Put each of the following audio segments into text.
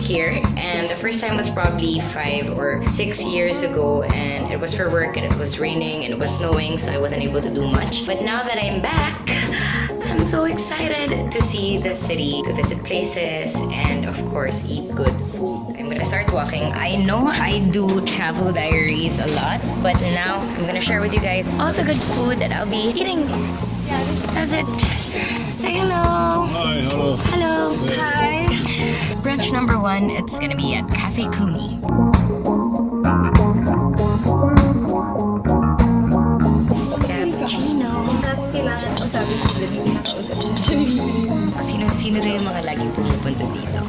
here, and the first time was probably 5 or 6 years ago, and it was for work, and it was raining and it was snowing, so I wasn't able to do much. But now that I'm back, I'm so excited to see the city, to visit places, and of course eat good food. I'm gonna start walking. I know I do travel diaries a lot, but now I'm gonna share with you guys all the good food that I'll be eating. That's it. Say hello. Hi, hello. Hello. Yeah. Hi. Brunch number 1, it's gonna be at Cafe Kumi. Cappuccino. Kailangan ko sabi ko din yung nakausap niya sa sarili. Sino rin yung mga laging pumupunta dito?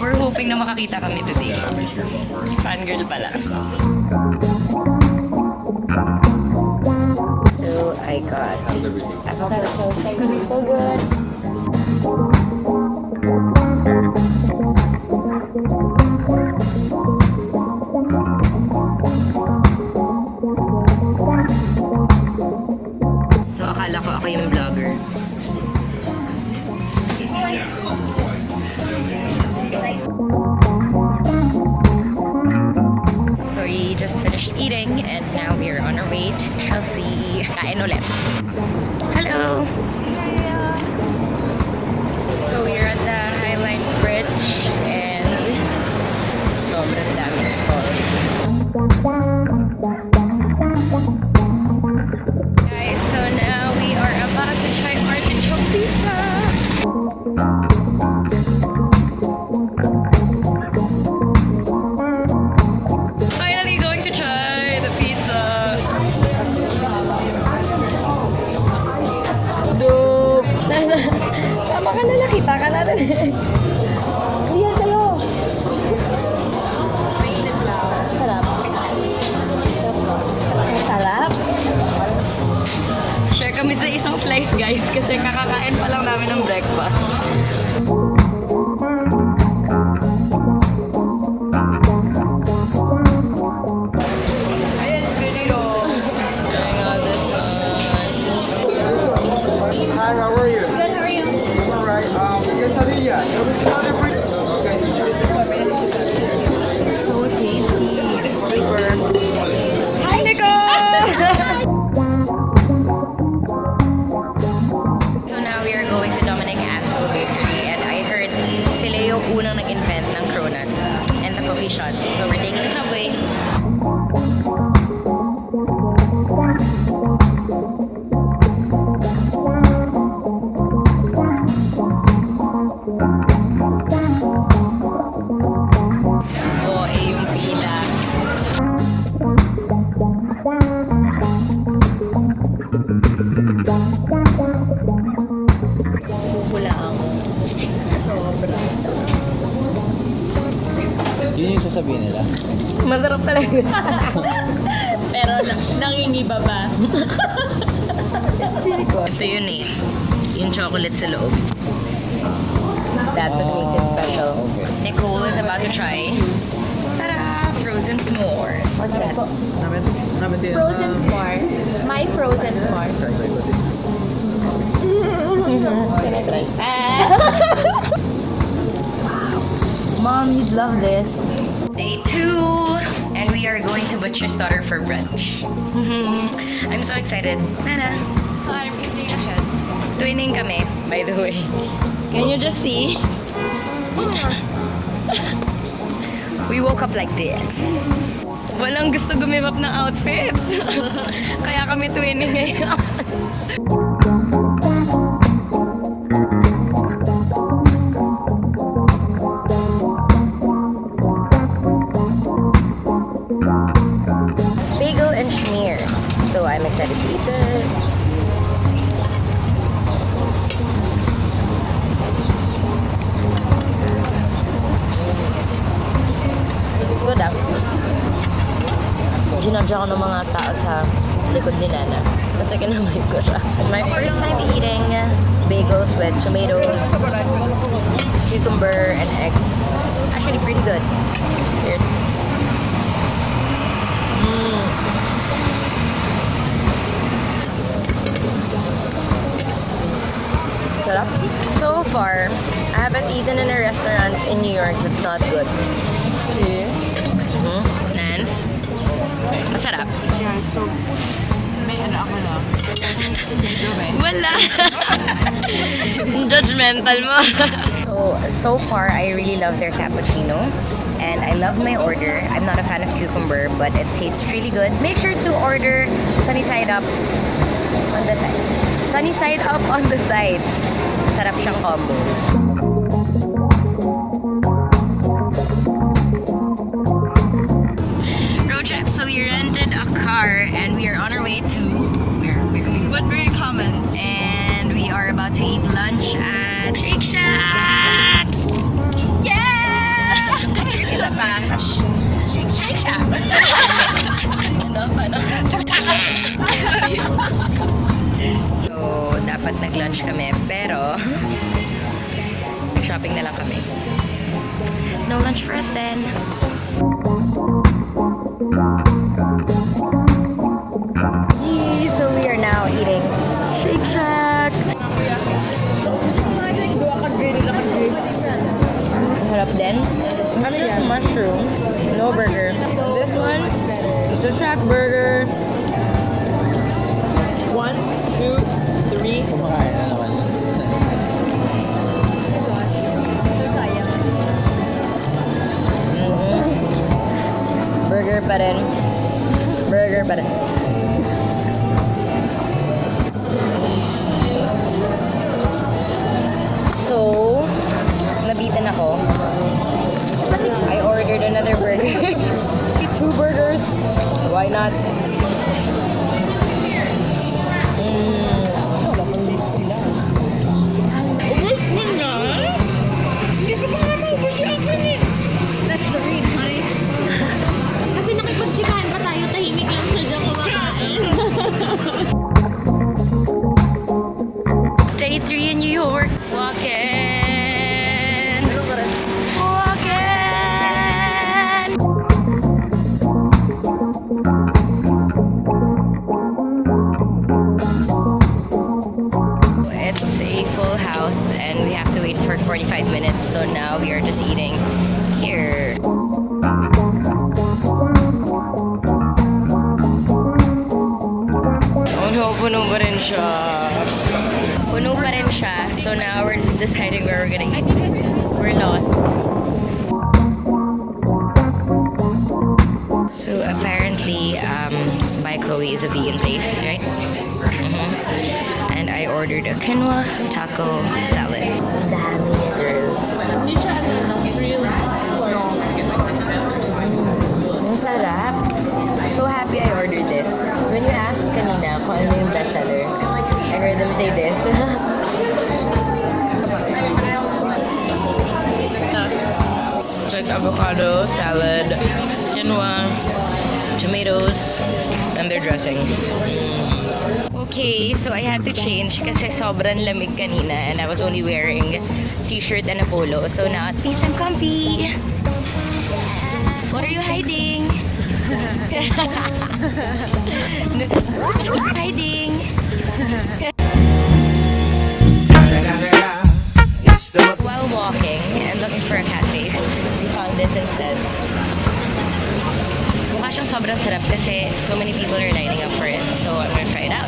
We're hoping na makakita kami today. Fangirl pala. So, I got avocado toast. It's so good. So, akala ko ako yung vlogger. So, we just finished eating and now we're on our way to Chelsea. Kain ulit. Hello! So, we're at the Highline Bridge and sobrang daming stalls. Guys, so now we are about to try artichoke pizza. Finally going to try the pizza. Dope! Sama ka na, nakita ka na rin. Kuya, sa'yo. Mainit lang. Sarap. Sarap! Share kami sa isang slice, guys, kasi kakakain pa lang namin ng breakfast. Hi, how are you? Good, how are you? All right. Quesadilla. So tasty! Hi, Nico! So now we are going to Dominic Ansel Bakery, and I heard sila yung unang nag-invent ng cronuts and the coffee shot. So we're taking the subway. Oo, yung pila. Pula ang sobra. Yun yung sasabihin nila. Masarap talaga. Pero nangingiba ba? Ito yun eh. Yung chocolate sa loob. That's what makes it special. Okay. Nicole is about to try. Ta-da! Frozen s'mores. What's that? Frozen s'more. My frozen s'more. Can I try? Mom, you'd love this. Day 2, and we are going to Butcher's Daughter for brunch. I'm so excited. Nana. I'm thinking ahead. Twinning kami, by the way. Can you just see? We woke up like this. Walang gusto gumimap ng outfit. Kaya kami twinning ngayon. Bagel and schmear. So I'm excited to eat this. It's good ah. Ginadya ko ng mga tao sa likod ni Nana. Kasi kinamay ko siya. My first time eating bagels with tomatoes, cucumber, and eggs. It's actually pretty good. Cheers. Sarap. So far, I haven't eaten in a restaurant in New York that's not good. Nance? Masarap. Yeah, so may ano ako na. Wala. Judgmental mo. So far, I really love their cappuccino. And I love my order. I'm not a fan of cucumber, but it tastes really good. Make sure to order sunny side up on the side. Sunny side up on the side. Sarap siyang combo. Road trip. So we rented a car and we are on our way to where? What were your comments? And we are about to eat lunch at Shake Shack! Yeah! Isa pa. Shake Shack! Ano? So, dapat nag-lunch kami, pero shopping na lang kami. No lunch for us then. So we are now eating Shake Shack. Harap din. It's just mushroom, no burger. This one is a Shack burger. 1, 2, 3. Kumakain na naman. Burger pa rin. Burger pa rin. So, nabitan ako. I ordered another burger. 2 burgers. Why not? Kasi nakipagtsikahan pa tayo, tahimik lang siya dyan kumakain. Day 3 in New York. Walking. Walking. It's a full house and we have to wait for 45 minutes. So now we are just eating here. Oh no, puno pa rin siya. Puno pa rin siya. So now we're just deciding where we're gonna eat. We're lost. So apparently, Baikowi is a vegan place, right? And I ordered a quinoa taco salad. Dami niya, girl. Ang sarap. So happy I ordered this. When you asked kanina kung ano yung bestseller, I heard them say this. It's like avocado, salad, quinoa, tomatoes, and their dressing. Okay, so I had to change kasi sobrang lamig kanina and I was only wearing t-shirt and a polo. So now at least I'm comfy. What are you hiding? Hiding. While walking and looking for a cafe, we found this instead. Mukha siyang sobrang sarap kasi so many people are lining up for it. So I'm gonna try it out.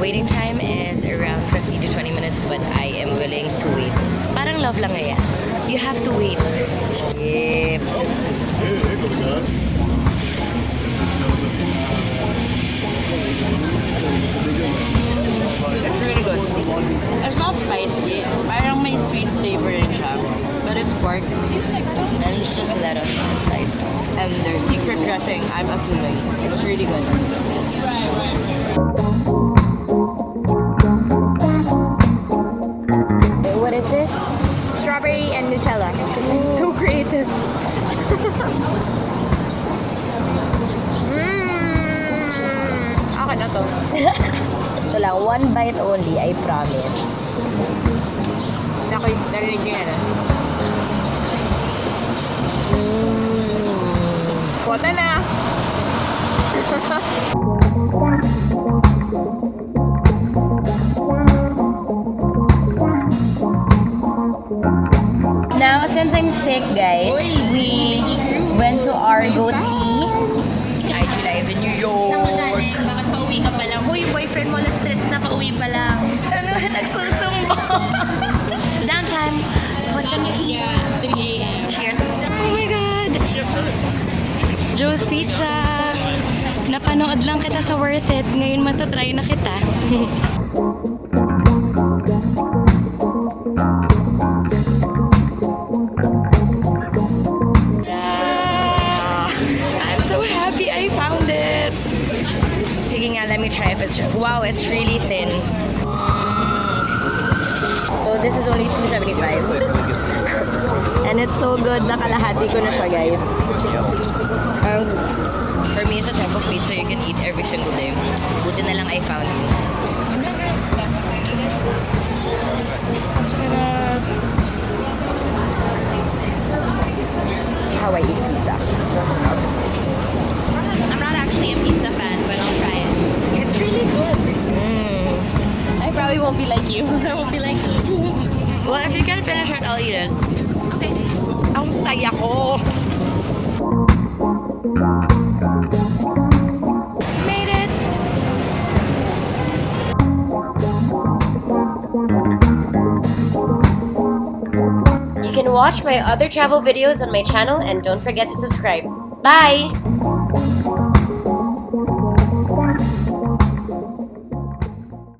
Waiting time is around 15 to 20 minutes, but I am willing to wait. Parang love lang ngayon. You have to wait. Yep. It's really good. It's not spicy. Parang may sweet flavor rin siya. But it's pork. And it's just lettuce inside. And their secret dressing, I'm assuming. It's really good. What is this? Strawberry and Nutella. I'm so creative. Okay na to. So lang, one bite only, I promise. Narinig niyo yan. Kota na! Now, since I'm sick, guys, we went to Argo Tea. IG Live in New York. Saan ka galing? Bakit pauwi ka pa lang? Uy, boyfriend mo na stress na pauwi pa lang. Ano, nagsusumbo. Downtime for some tea. Yeah, 3 a.m. Cheers. Oh my God. Joe's Pizza. Napanood lang kita sa Worth It. Ngayon matatry na kita. Yeah. I'm so happy I found it. Sige nga, let me try if it's... Wow, it's really thin. So this is only $2.75. And it's so good. Nakalahati ko na siya, guys. For me, it's a type of pizza you can eat every single day. Buti na lang I found it. That's how I eat pizza. I'm not actually a pizza fan, but I'll try it. It's really good. I probably won't be like you. I won't be like you. Well, if you can finish it, I'll eat it. Okay. Ang saya ko! Made it! You can watch my other travel videos on my channel and don't forget to subscribe. Bye!